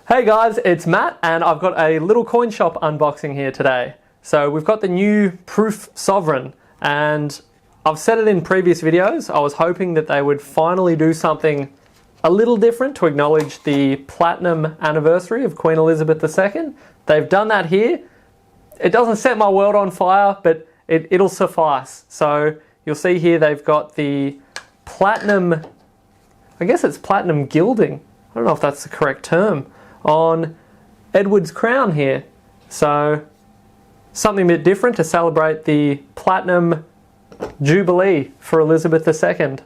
Hey guys, it's Matt and I've got a little coin shop unboxing here today. So we've got the new Proof Sovereign and I've said it in previous videos, I was hoping that they would finally do something a little different to acknowledge the platinum anniversary of Queen Elizabeth II. They've done that here. It doesn't set my world on fire, but it'll suffice. So you'll see here they've got the platinum, I guess it's platinum gilding. I don't know if that's the correct term, on Edward's crown here. So something a bit different to celebrate the platinum jubilee for Elizabeth II.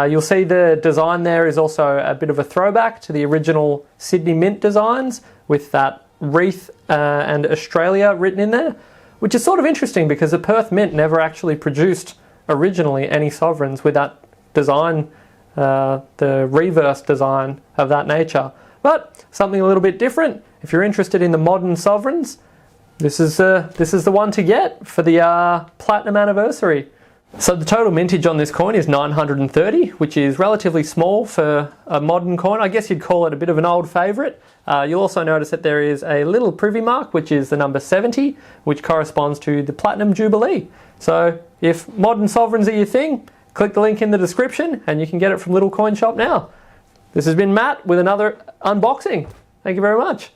You'll see the design there is also a bit of a throwback to the original Sydney Mint designs with that wreath and Australia written in there, which is sort of interesting because the Perth Mint never actually produced originally any sovereigns with that design, the reverse design of that nature. But something a little bit different. If you're interested in the modern sovereigns, this is the one to get for the platinum anniversary. So the total mintage on this coin is 930, which is relatively small for a modern coin. I guess you'd call it a bit of an old favourite. You'll also notice that there is a little privy mark, which is the number 70, which corresponds to the Platinum Jubilee. So if modern sovereigns are your thing, click the link in the description and you can get it from Little Coin Shop now. This has been Matt with another unboxing. Thank you very much.